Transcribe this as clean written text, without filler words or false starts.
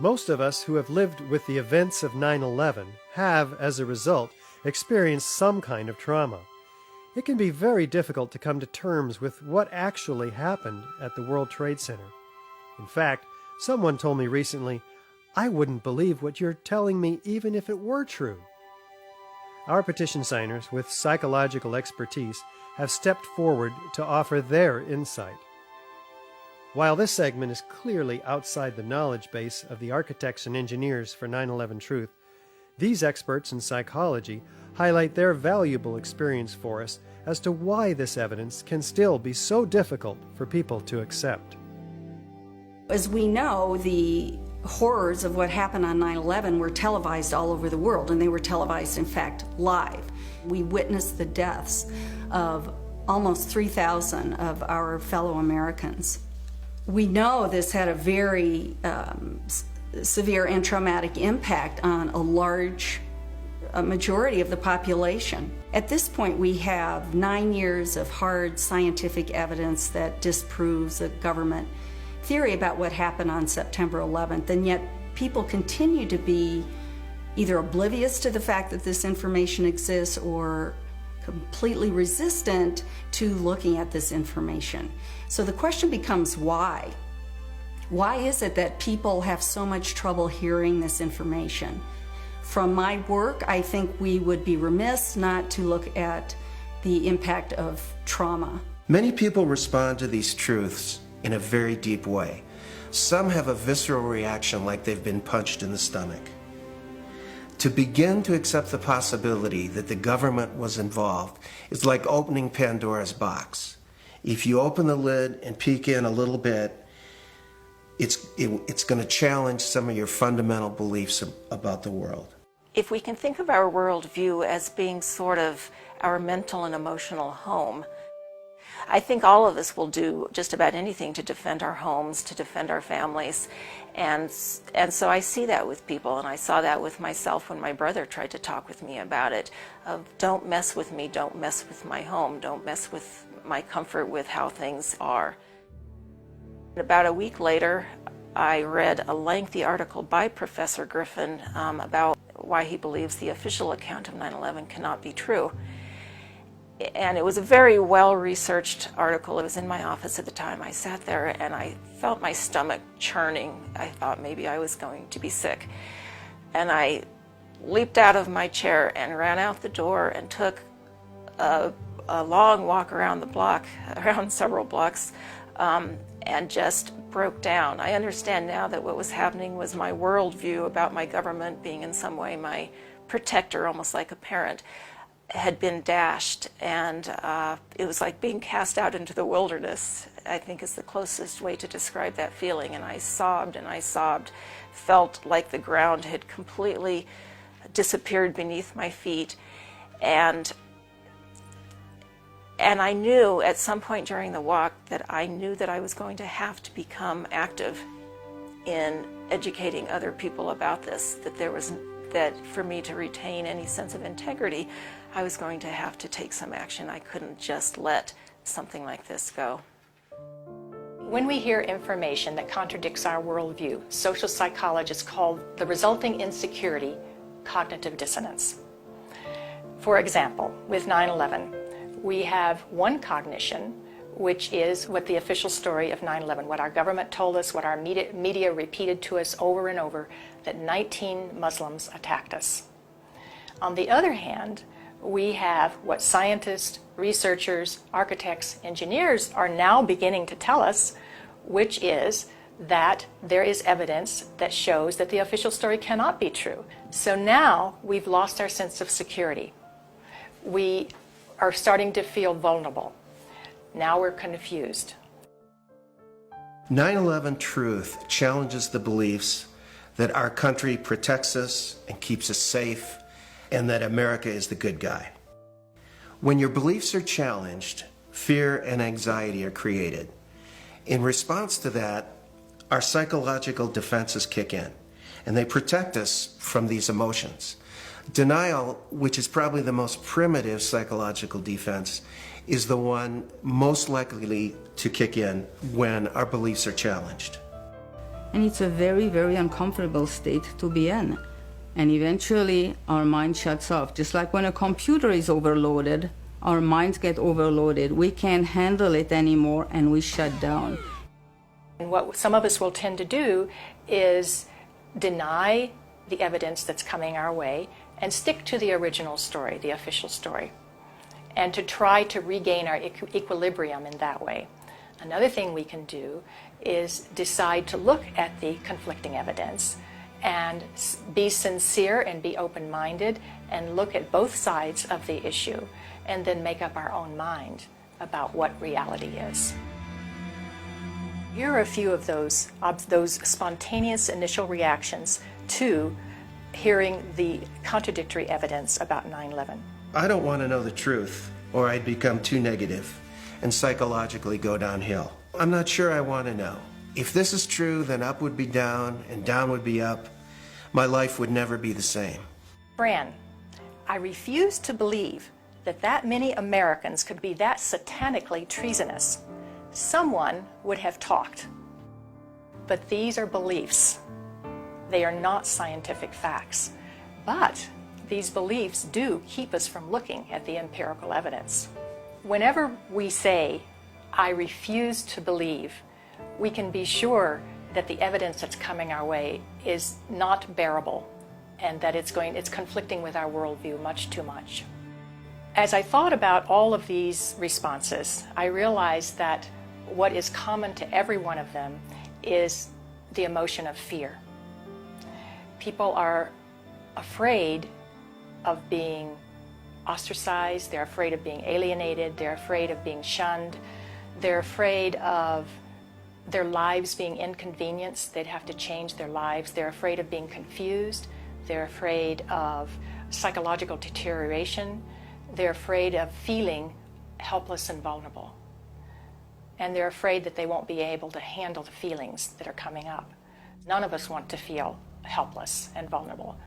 Most of us who have lived with the events of 9/11 have, as a result, experienced some kind of trauma. It can be very difficult to come to terms with what actually happened at the World Trade Center. In fact, someone told me recently, "I wouldn't believe what you're telling me even if it were true." Our petition signers with psychological expertise have stepped forward to offer their insight. While this segment is clearly outside the knowledge base of the architects and engineers for 9/11 Truth, these experts in psychology highlight their valuable experience for us as to why this evidence can still be so difficult for people to accept. As we know, the horrors of what happened on 9/11 were televised all over the world, and they were televised, in fact, live. We witnessed the deaths of almost 3,000 of our fellow Americans. We know this had a very severe and traumatic impact on a majority of the population. At this point, we have 9 years of hard scientific evidence that disproves the government theory about what happened on September 11th, and yet people continue to be either oblivious to the fact that this information exists or completely resistant to looking at this information. So the question becomes why? Why is it that people have so much trouble hearing this information? From my work, I think we would be remiss not to look at the impact of trauma. Many people respond to these truths in a very deep way. Some have a visceral reaction like they've been punched in the stomach. To begin to accept the possibility that the government was involved is like opening Pandora's box. If you open the lid and peek in a little bit, it's going to challenge some of your fundamental beliefs about the world. If we can think of our worldview as being sort of our mental and emotional home, I think all of us will do just about anything to defend our homes, to defend our families. And so I see that with people, and I saw that with myself when my brother tried to talk with me about it, of don't mess with me, don't mess with my home, don't mess with my comfort with how things are. About a week later, I read a lengthy article by Professor Griffin about why he believes the official account of 9/11 cannot be true. And it was a very well-researched article. It was in my office at the time. I sat there and I felt my stomach churning. I thought maybe I was going to be sick. And I leaped out of my chair and ran out the door and took a long walk around the block, around several blocks, and just broke down. I understand now that what was happening was my worldview about my government being in some way my protector, almost like a parent, had been dashed, and it was like being cast out into the wilderness, I think is the closest way to describe that feeling. And I sobbed, felt like the ground had completely disappeared beneath my feet. And I knew at some point during the walk that I knew that I was going to have to become active in educating other people about this, that for me to retain any sense of integrity, I was going to have to take some action. I couldn't just let something like this go. When we hear information that contradicts our worldview, social psychologists call the resulting insecurity cognitive dissonance. For example, with 9/11, we have one cognition, which is what the official story of 9/11, what our government told us, what our media repeated to us over and over, that 19 Muslims attacked us. On the other hand, we have what scientists, researchers, architects, engineers are now beginning to tell us, which is that there is evidence that shows that the official story cannot be true. So now we've lost our sense of security. We are starting to feel vulnerable. Now we're confused. 9/11 Truth challenges the beliefs that our country protects us and keeps us safe, and that America is the good guy. When your beliefs are challenged, fear and anxiety are created. In response to that, our psychological defenses kick in, and they protect us from these emotions. Denial, which is probably the most primitive psychological defense, is the one most likely to kick in when our beliefs are challenged. And it's a very, very uncomfortable state to be in. And eventually our mind shuts off. Just like when a computer is overloaded, our minds get overloaded. We can't handle it anymore and we shut down. And what some of us will tend to do is deny the evidence that's coming our way and stick to the original story, the official story, and to try to regain our equilibrium in that way. Another thing we can do is decide to look at the conflicting evidence and be sincere and be open-minded and look at both sides of the issue and then make up our own mind about what reality is. Here are a few of those spontaneous initial reactions to hearing the contradictory evidence about 9/11. I don't want to know the truth, or I'd become too negative and psychologically go downhill. I'm not sure I want to know. If this is true, then up would be down and down would be up. My life would never be the same. Fran, I refuse to believe that many Americans could be that satanically treasonous. Someone would have talked. But these are beliefs. They are not scientific facts. But these beliefs do keep us from looking at the empirical evidence. Whenever we say, I refuse to believe, we can be sure that the evidence that's coming our way is not bearable and that it's conflicting with our worldview much too much. As I thought about all of these responses, I realized that what is common to every one of them is the emotion of fear. People are afraid of being ostracized, they're afraid of being alienated, they're afraid of being shunned, they're afraid of their lives being inconvenienced, they'd have to change their lives, they're afraid of being confused, they're afraid of psychological deterioration, they're afraid of feeling helpless and vulnerable. And they're afraid that they won't be able to handle the feelings that are coming up. None of us want to feel helpless and vulnerable.